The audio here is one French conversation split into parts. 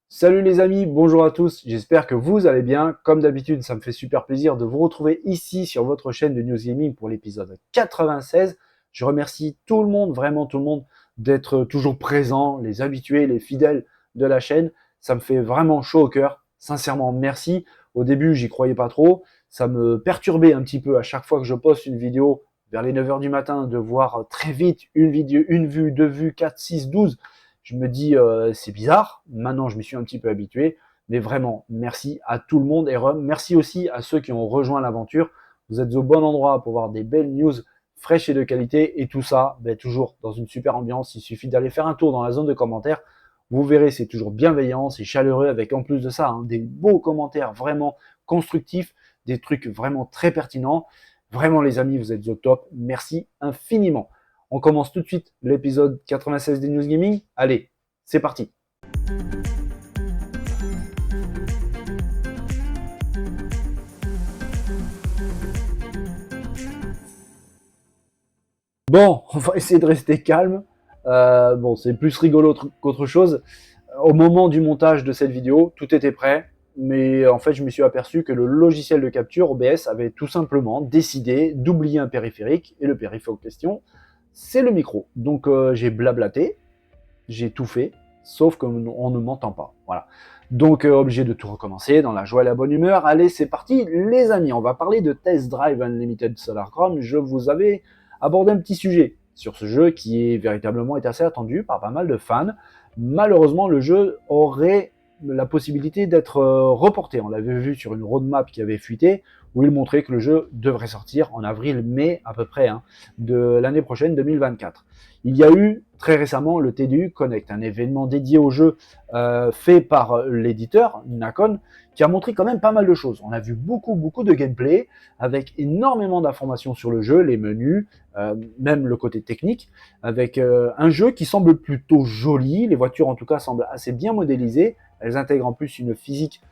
Salut les amis, bonjour à tous, j'espère que vous allez bien. Comme d'habitude, ça me fait super plaisir de vous retrouver ici sur votre chaîne de News Gaming pour l'épisode 96. Je remercie tout le monde, vraiment tout le monde, d'être toujours présent, les habitués, les fidèles de la chaîne. Ça me fait vraiment chaud au cœur. Sincèrement, merci. Au début, j'y croyais pas trop. Ça me perturbait un petit peu à chaque fois que je poste une vidéo vers les 9 heures du matin de voir très vite une vidéo, une vue, deux vues, 4, 6, 12. Je me dis, c'est bizarre. Maintenant, je m'y suis un petit peu habitué. Mais vraiment, merci à tout le monde. Et merci aussi à ceux qui ont rejoint l'aventure. Vous êtes au bon endroit pour voir des belles news fraîches et de qualité. Et tout ça, toujours dans une super ambiance. Il suffit d'aller faire un tour dans la zone de commentaires. Vous verrez, c'est toujours bienveillant, c'est chaleureux, avec en plus de ça, des beaux commentaires vraiment constructifs, des trucs vraiment très pertinents. Vraiment, les amis, vous êtes au top. Merci infiniment. On commence tout de suite l'épisode 96 des News Gaming. Allez, c'est parti. Bon, on va essayer de rester calme. Bon, c'est plus rigolo qu'autre chose. Au moment du montage de cette vidéo, tout était prêt, mais en fait, je me suis aperçu que le logiciel de capture OBS avait tout simplement décidé d'oublier un périphérique, et le périphérique en question, c'est le micro. Donc, j'ai blablaté, j'ai tout fait, sauf qu'on ne m'entend pas. Voilà. Donc, obligé de tout recommencer dans la joie et la bonne humeur. Allez, c'est parti, les amis. On va parler de Test Drive Unlimited Solar Chrome. Je vous avais abordé un petit sujet sur ce jeu qui est véritablement assez attendu par pas mal de fans. Malheureusement, le jeu aurait la possibilité d'être reporté. On l'avait vu sur une roadmap qui avait fuité, où il montrait que le jeu devrait sortir en avril-mai à peu près de l'année prochaine, 2024. Il y a eu très récemment le TDU Connect, un événement dédié au jeu fait par l'éditeur Nacon, qui a montré quand même pas mal de choses. On a vu beaucoup de gameplay, avec énormément d'informations sur le jeu, les menus, même le côté technique, avec un jeu qui semble plutôt joli. Les voitures en tout cas semblent assez bien modélisées. Elles intègrent en plus une physique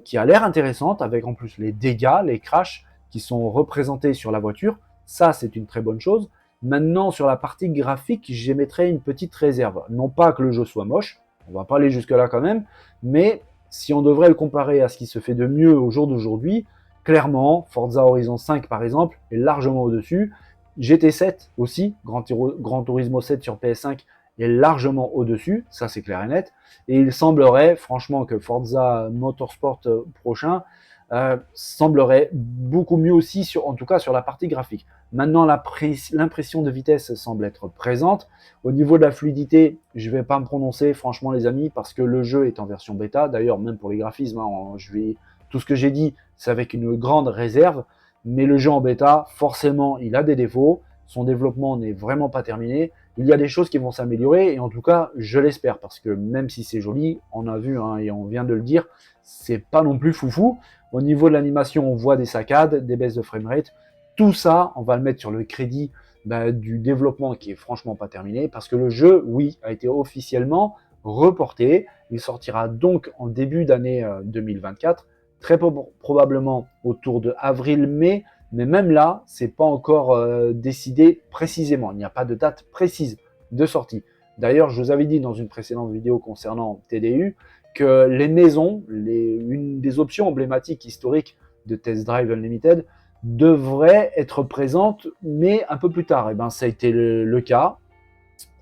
qui a l'air intéressante, avec en plus les dégâts, les crashs qui sont représentés sur la voiture. Ça, c'est une très bonne chose. Maintenant, sur la partie graphique, j'émettrai une petite réserve. Non pas que le jeu soit moche, on va pas aller jusque-là quand même, mais si on devrait le comparer à ce qui se fait de mieux au jour d'aujourd'hui, clairement, Forza Horizon 5 par exemple est largement au-dessus. GT7 aussi, Gran Turismo 7 sur PS5 est largement au-dessus, ça c'est clair et net. Et il semblerait, franchement, que Forza Motorsport prochain semblerait beaucoup mieux aussi, en tout cas sur la partie graphique. Maintenant, l'impression de vitesse semble être présente. Au niveau de la fluidité, je ne vais pas me prononcer, franchement, les amis, parce que le jeu est en version bêta. D'ailleurs, même pour les graphismes, tout ce que j'ai dit, c'est avec une grande réserve. Mais le jeu en bêta, forcément, il a des défauts. Son développement n'est vraiment pas terminé. Il y a des choses qui vont s'améliorer, et en tout cas, je l'espère, parce que même si c'est joli, on a vu, et on vient de le dire, c'est pas non plus foufou. Au niveau de l'animation, on voit des saccades, des baisses de framerate. Tout ça, on va le mettre sur le crédit du développement qui est franchement pas terminé, parce que le jeu, oui, a été officiellement reporté. Il sortira donc en début d'année 2024, très probablement autour de avril-mai, mais même là, c'est pas encore décidé précisément. Il n'y a pas de date précise de sortie. D'ailleurs, je vous avais dit dans une précédente vidéo concernant TDU que les maisons, une des options emblématiques historiques de Test Drive Unlimited, devrait être présente, mais un peu plus tard. Et ben, ça a été le cas.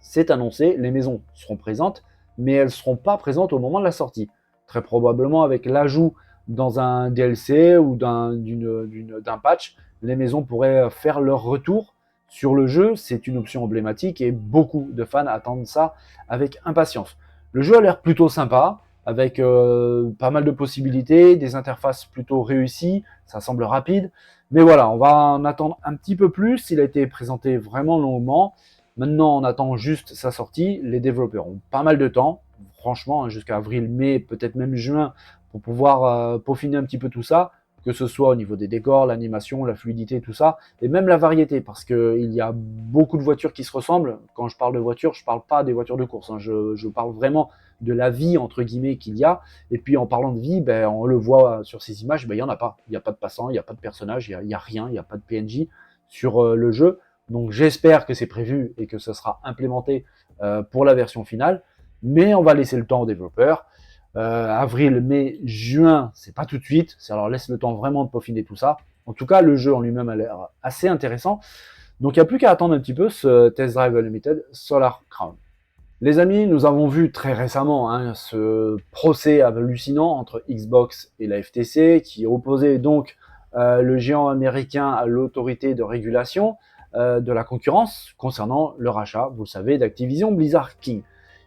C'est annoncé, les maisons seront présentes, mais elles ne seront pas présentes au moment de la sortie. Très probablement avec l'ajout dans un DLC ou d'un patch, les maisons pourraient faire leur retour sur le jeu. C'est une option emblématique et beaucoup de fans attendent ça avec impatience. Le jeu a l'air plutôt sympa, avec pas mal de possibilités, des interfaces plutôt réussies, ça semble rapide. Mais voilà, on va en attendre un petit peu plus. Il a été présenté vraiment longuement. Maintenant, on attend juste sa sortie. Les développeurs ont pas mal de temps, franchement, jusqu'à avril, mai, peut-être même juin, pour pouvoir peaufiner un petit peu tout ça, que ce soit au niveau des décors, l'animation, la fluidité, tout ça, et même la variété, parce qu'il y a beaucoup de voitures qui se ressemblent. Quand je parle de voitures, je ne parle pas des voitures de course, je parle vraiment de la vie, entre guillemets, qu'il y a. Et puis, en parlant de vie, on le voit sur ces images, il n'y en a pas. Il n'y a pas de passants, il n'y a pas de personnages, il n'y a rien, il n'y a pas de PNJ sur le jeu. Donc j'espère que c'est prévu et que ça sera implémenté pour la version finale, mais on va laisser le temps aux développeurs. Avril, mai, juin, c'est pas tout de suite. Ça leur laisse le temps vraiment de peaufiner tout ça. En tout cas, le jeu en lui-même a l'air assez intéressant. Donc il n'y a plus qu'à attendre un petit peu ce Test Drive Unlimited Solar Crown. Les amis, nous avons vu très récemment ce procès hallucinant entre Xbox et la FTC qui opposait donc le géant américain à l'autorité de régulation de la concurrence concernant le rachat, vous le savez, d'Activision Blizzard King.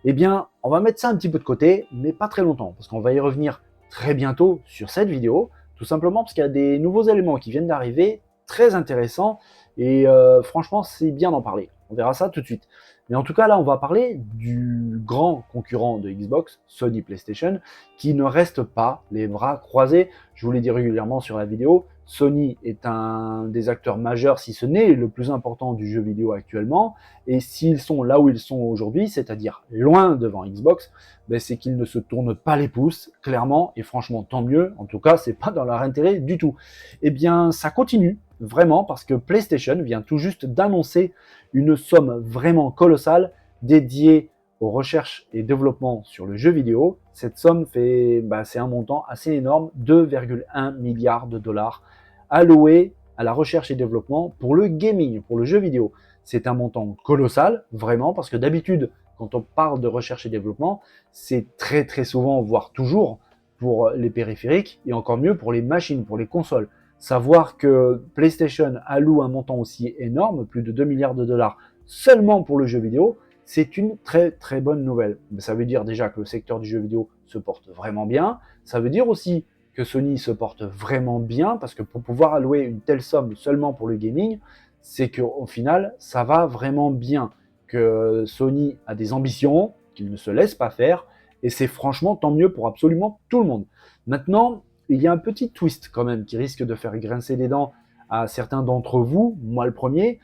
Eh bien, on va mettre ça un petit peu de côté, mais pas très longtemps, parce qu'on va y revenir très bientôt sur cette vidéo, tout simplement parce qu'il y a des nouveaux éléments qui viennent d'arriver, très intéressants, et franchement, c'est bien d'en parler. On verra ça tout de suite. Mais en tout cas, là, on va parler du grand concurrent de Xbox, Sony PlayStation, qui ne reste pas les bras croisés. Je vous l'ai dit régulièrement sur la vidéo, Sony est un des acteurs majeurs, si ce n'est le plus important du jeu vidéo actuellement. Et s'ils sont là où ils sont aujourd'hui, c'est-à-dire loin devant Xbox, ben c'est qu'ils ne se tournent pas les pouces, clairement, et franchement, tant mieux. En tout cas, c'est pas dans leur intérêt du tout. Eh bien, ça continue, vraiment, parce que PlayStation vient tout juste d'annoncer une somme vraiment colossale dédiée aux recherches et développement sur le jeu vidéo. Cette somme c'est un montant assez énorme, 2,1 milliards de dollars alloués à la recherche et développement pour le gaming, pour le jeu vidéo. C'est un montant colossal, vraiment, parce que d'habitude, quand on parle de recherche et développement, c'est très très souvent, voire toujours, pour les périphériques et encore mieux pour les machines, pour les consoles. Savoir que PlayStation alloue un montant aussi énorme, plus de 2 milliards de dollars seulement pour le jeu vidéo, c'est une très très bonne nouvelle. Ça veut dire déjà que le secteur du jeu vidéo se porte vraiment bien. Ça veut dire aussi que Sony se porte vraiment bien, parce que pour pouvoir allouer une telle somme seulement pour le gaming, c'est qu'au final, ça va vraiment bien. Que Sony a des ambitions, qu'il ne se laisse pas faire, et c'est franchement tant mieux pour absolument tout le monde. Maintenant, il y a un petit twist quand même qui risque de faire grincer les dents à certains d'entre vous, moi le premier.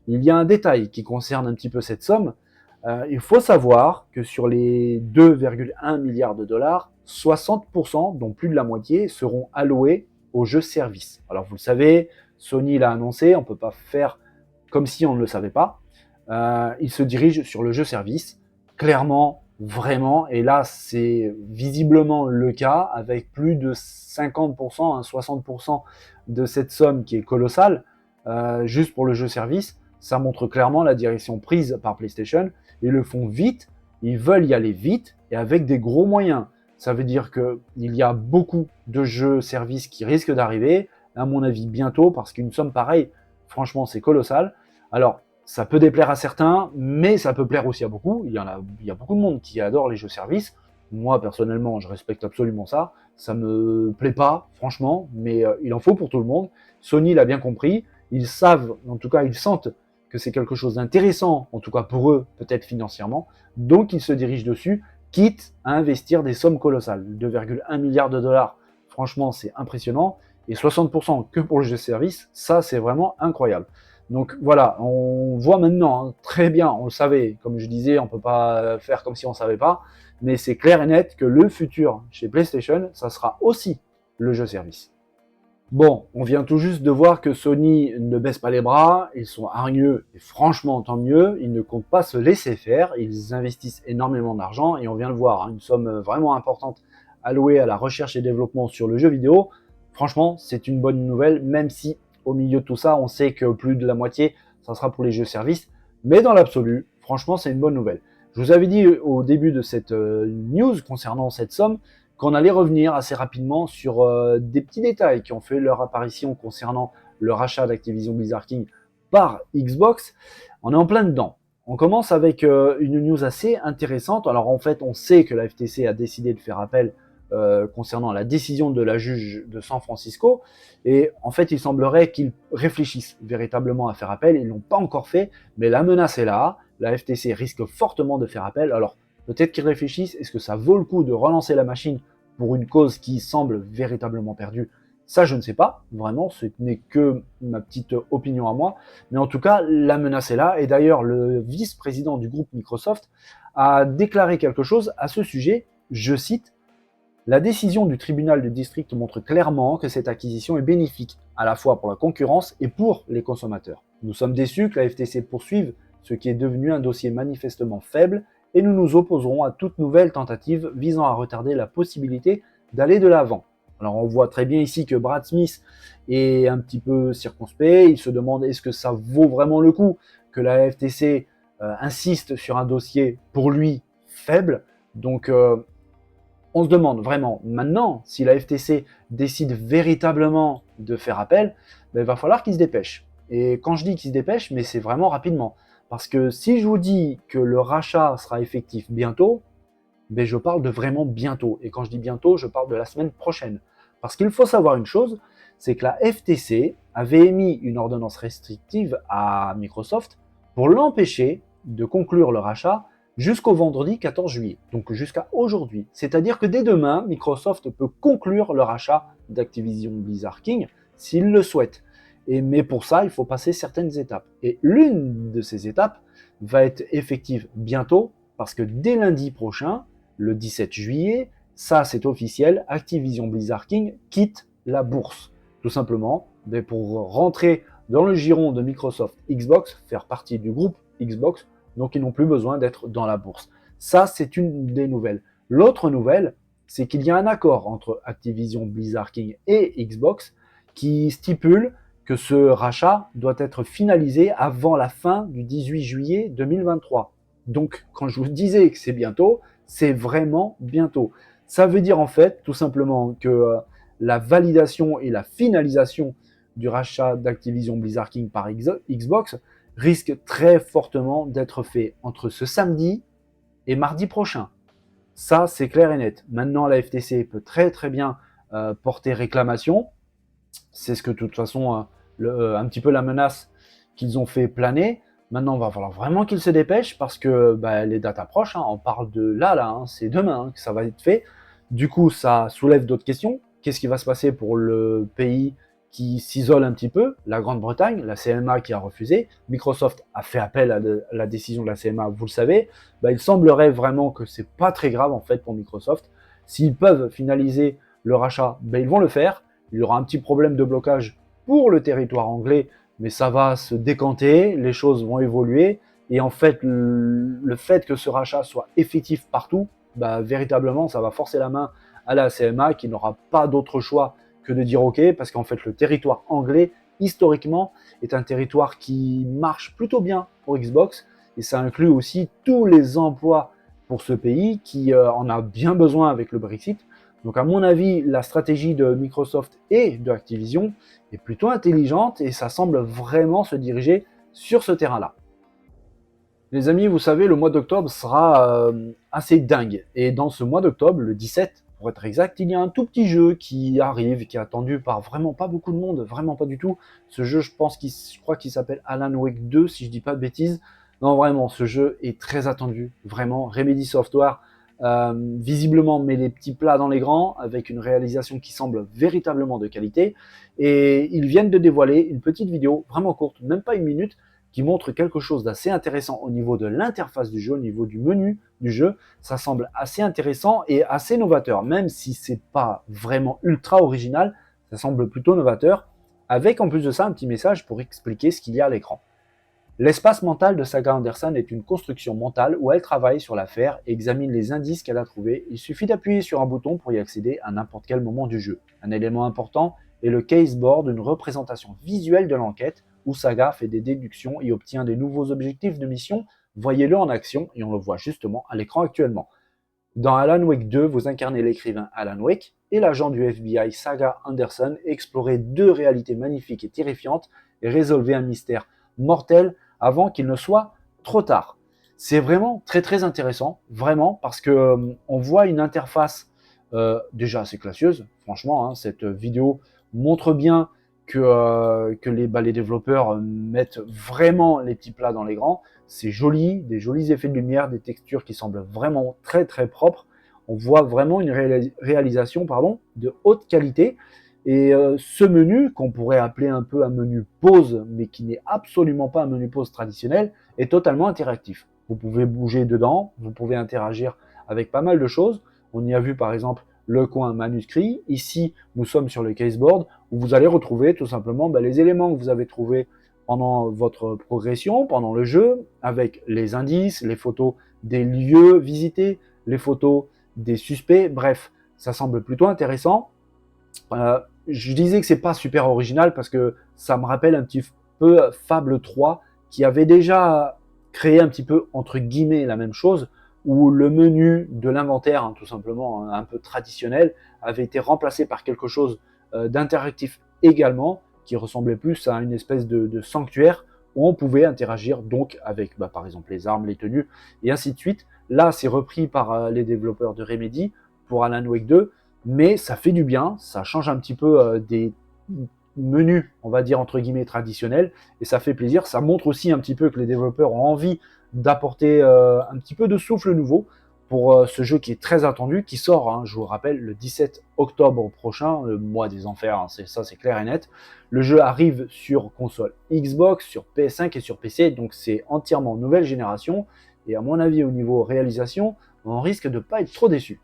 Il y a un détail qui concerne un petit peu cette somme. Il faut savoir que sur les 2,1 milliards de dollars, 60%, dont plus de la moitié, seront alloués aux jeux services. Alors vous le savez, Sony l'a annoncé, on ne peut pas faire comme si on ne le savait pas. Il se dirige sur le jeu service, clairement, vraiment, et là c'est visiblement le cas, avec plus de 50%, 60% de cette somme qui est colossale, juste pour le jeu service. Ça montre clairement la direction prise par PlayStation. Ils le font vite, ils veulent y aller vite et avec des gros moyens. Ça veut dire qu'il y a beaucoup de jeux services qui risquent d'arriver, à mon avis bientôt, parce qu'une somme pareille, franchement, c'est colossal. Alors, ça peut déplaire à certains, mais ça peut plaire aussi à beaucoup. Il y a beaucoup de monde qui adore les jeux services. Moi, personnellement, je respecte absolument ça. Ça me plaît pas, franchement, mais il en faut pour tout le monde. Sony l'a bien compris. Ils savent, en tout cas, ils sentent que c'est quelque chose d'intéressant, en tout cas pour eux, peut-être financièrement. Donc, ils se dirigent dessus, quitte à investir des sommes colossales. 2,1 milliards de dollars, franchement, c'est impressionnant. Et 60% que pour le jeu service, ça, c'est vraiment incroyable. Donc voilà, on voit maintenant très bien, on le savait, comme je disais, on ne peut pas faire comme si on ne savait pas, mais c'est clair et net que le futur chez PlayStation, ça sera aussi le jeu service. Bon, on vient tout juste de voir que Sony ne baisse pas les bras, ils sont hargneux, et franchement tant mieux, ils ne comptent pas se laisser faire, ils investissent énormément d'argent, et on vient le voir, une somme vraiment importante allouée à la recherche et développement sur le jeu vidéo. Franchement, c'est une bonne nouvelle, même si au milieu de tout ça, on sait que plus de la moitié, ça sera pour les jeux services, mais dans l'absolu, franchement, c'est une bonne nouvelle. Je vous avais dit au début de cette news concernant cette somme, qu'on allait revenir assez rapidement sur des petits détails qui ont fait leur apparition concernant le rachat d'Activision Blizzard King par Xbox. On est en plein dedans. On commence avec une news assez intéressante. Alors en fait, on sait que la FTC a décidé de faire appel concernant la décision de la juge de San Francisco. Et en fait, il semblerait qu'ils réfléchissent véritablement à faire appel. Ils ne l'ont pas encore fait, mais la menace est là. La FTC risque fortement de faire appel. Alors peut-être qu'ils réfléchissent. Est-ce que ça vaut le coup de relancer la machine pour une cause qui semble véritablement perdue? Ça, je ne sais pas, vraiment, ce n'est que ma petite opinion à moi. Mais en tout cas, la menace est là. Et d'ailleurs, le vice-président du groupe Microsoft a déclaré quelque chose à ce sujet. Je cite, « La décision du tribunal de district montre clairement que cette acquisition est bénéfique, à la fois pour la concurrence et pour les consommateurs. Nous sommes déçus que la FTC poursuive ce qui est devenu un dossier manifestement faible et nous nous opposerons à toute nouvelle tentative visant à retarder la possibilité d'aller de l'avant. Alors on voit très bien ici que Brad Smith est un petit peu circonspect, il se demande est-ce que ça vaut vraiment le coup que la FTC insiste sur un dossier pour lui faible. Donc on se demande vraiment maintenant si la FTC décide véritablement de faire appel, ben, il va falloir qu'il se dépêche. Et quand je dis qu'il se dépêche, mais c'est vraiment rapidement. Parce que si je vous dis que le rachat sera effectif bientôt, ben je parle de vraiment bientôt. Et quand je dis bientôt, je parle de la semaine prochaine. Parce qu'il faut savoir une chose, c'est que la FTC avait émis une ordonnance restrictive à Microsoft pour l'empêcher de conclure le rachat jusqu'au vendredi 14 juillet, donc jusqu'à aujourd'hui. C'est-à-dire que dès demain, Microsoft peut conclure le rachat d'Activision Blizzard King s'il le souhaite. Mais pour ça, il faut passer certaines étapes. Et l'une de ces étapes va être effective bientôt, parce que dès lundi prochain, le 17 juillet, ça c'est officiel, Activision Blizzard King quitte la bourse. Tout simplement, pour rentrer dans le giron de Microsoft Xbox, faire partie du groupe Xbox, donc ils n'ont plus besoin d'être dans la bourse. Ça, c'est une des nouvelles. L'autre nouvelle, c'est qu'il y a un accord entre Activision Blizzard King et Xbox qui stipule que ce rachat doit être finalisé avant la fin du 18 juillet 2023. Donc, quand je vous disais que c'est bientôt, c'est vraiment bientôt. Ça veut dire en fait tout simplement que la validation et la finalisation du rachat d'Activision Blizzard King par Xbox risque très fortement d'être fait entre ce samedi et mardi prochain. Ça, c'est clair et net. Maintenant, la FTC peut très très bien porter réclamation. C'est ce que de toute façon, un petit peu la menace qu'ils ont fait planer. Maintenant, il va falloir vraiment qu'ils se dépêchent parce que les dates approchent. On parle de là, c'est demain que ça va être fait. Du coup, ça soulève d'autres questions. Qu'est-ce qui va se passer pour le pays qui s'isole un petit peu, la Grande-Bretagne, la CMA qui a refusé. Microsoft a fait appel à la décision de la CMA, vous le savez. Il semblerait vraiment que c'est pas très grave en fait pour Microsoft. S'ils peuvent finaliser le rachat, ils vont le faire. Il y aura un petit problème de blocage pour le territoire anglais, mais ça va se décanter, les choses vont évoluer. Et en fait, le fait que ce rachat soit effectif partout, véritablement, ça va forcer la main à la CMA qui n'aura pas d'autre choix que de dire OK, parce qu'en fait, le territoire anglais, historiquement, est un territoire qui marche plutôt bien pour Xbox, et ça inclut aussi tous les emplois pour ce pays qui en a bien besoin avec le Brexit. Donc à mon avis, la stratégie de Microsoft et de Activision est plutôt intelligente, et ça semble vraiment se diriger sur ce terrain-là. Les amis, vous savez, le mois d'octobre sera assez dingue. Et dans ce mois d'octobre, le 17, pour être exact, il y a un tout petit jeu qui arrive, qui est attendu par vraiment pas beaucoup de monde, vraiment pas du tout. Ce jeu, je crois qu'il s'appelle Alan Wake 2, si je dis pas de bêtises. Non, vraiment, ce jeu est très attendu, vraiment. Remedy Software, visiblement, met les petits plats dans les grands, avec une réalisation qui semble véritablement de qualité. Et ils viennent de dévoiler une petite vidéo, vraiment courte, même pas une minute, qui montre quelque chose d'assez intéressant au niveau de l'interface du jeu, au niveau du menu du jeu. Ça semble assez intéressant et assez novateur, même si c'est pas vraiment ultra original, ça semble plutôt novateur, avec en plus de ça un petit message pour expliquer ce qu'il y a à l'écran. L'espace mental de Saga Anderson est une construction mentale où elle travaille sur l'affaire et examine les indices qu'elle a trouvés. Il suffit d'appuyer sur un bouton pour y accéder à n'importe quel moment du jeu. Un élément important est le caseboard, une représentation visuelle de l'enquête où Saga fait des déductions et obtient des nouveaux objectifs de mission. Voyez-le en action et on le voit justement à l'écran actuellement. Dans Alan Wake 2, vous incarnez l'écrivain Alan Wake et l'agent du FBI Saga Anderson. Explorez deux réalités magnifiques et terrifiantes et résolvez un mystère mortel avant qu'il ne soit trop tard. C'est vraiment très très intéressant, vraiment, parce que on voit une interface déjà assez classieuse. Franchement, cette vidéo montre bien que les développeurs mettent vraiment les petits plats dans les grands. C'est joli, des jolis effets de lumière, des textures qui semblent vraiment très très propres. On voit vraiment une réalisation de haute qualité. Et ce menu, qu'on pourrait appeler un peu un menu pause, mais qui n'est absolument pas un menu pause traditionnel, est totalement interactif. Vous pouvez bouger dedans, vous pouvez interagir avec pas mal de choses. On y a vu par exemple le coin manuscrit. Ici, nous sommes sur le caseboard, où vous allez retrouver tout simplement les éléments que vous avez trouvés pendant votre progression, pendant le jeu, avec les indices, les photos des lieux visités, les photos des suspects. Bref, ça semble plutôt intéressant. Je disais que c'est pas super original parce que ça me rappelle un petit peu Fable 3 qui avait déjà créé un petit peu entre guillemets la même chose où le menu de l'inventaire, hein, tout simplement un peu traditionnel, avait été remplacé par quelque chose d'interactif également qui ressemblait plus à une espèce de sanctuaire où on pouvait interagir donc avec par exemple les armes, les tenues et ainsi de suite. Là, c'est repris par les développeurs de Remedy pour Alan Wake 2, mais ça fait du bien, ça change un petit peu des menus, on va dire entre guillemets traditionnels, et ça fait plaisir. Ça montre aussi un petit peu que les développeurs ont envie d'apporter un petit peu de souffle nouveau pour ce jeu qui est très attendu, qui sort, hein, je vous rappelle, le 17 octobre prochain, le mois des enfers, hein, ça c'est clair et net. Le jeu arrive sur console Xbox, sur PS5 et sur PC, donc c'est entièrement nouvelle génération, et à mon avis au niveau réalisation, on risque de ne pas être trop déçu.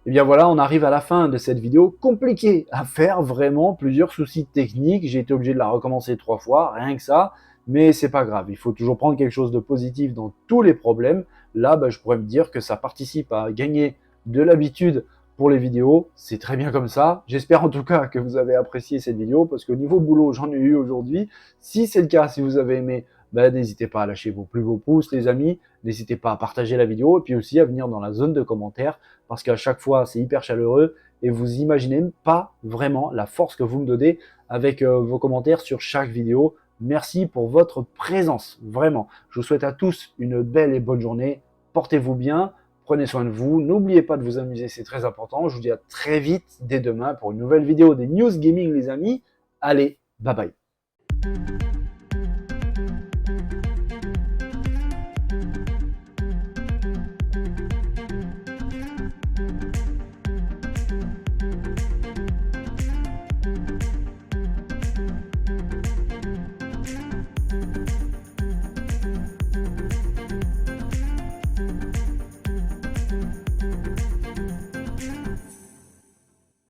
Et bien voilà, on arrive à la fin de cette vidéo compliquée à faire, vraiment, plusieurs soucis techniques. J'ai été obligé de la recommencer 3 fois, rien que ça, mais c'est pas grave. Il faut toujours prendre quelque chose de positif dans tous les problèmes. Là, je pourrais me dire que ça participe à gagner de l'habitude pour les vidéos. C'est très bien comme ça. J'espère en tout cas que vous avez apprécié cette vidéo parce qu'au niveau boulot, j'en ai eu aujourd'hui. Si c'est le cas, si vous avez aimé, n'hésitez pas à lâcher vos plus beaux pouces, les amis. N'hésitez pas à partager la vidéo et puis aussi à venir dans la zone de commentaires parce qu'à chaque fois, c'est hyper chaleureux et vous imaginez pas vraiment la force que vous me donnez avec vos commentaires sur chaque vidéo. Merci pour votre présence, vraiment. Je vous souhaite à tous une belle et bonne journée. Portez-vous bien, prenez soin de vous. N'oubliez pas de vous amuser, c'est très important. Je vous dis à très vite dès demain pour une nouvelle vidéo des News Gaming, les amis. Allez, bye bye.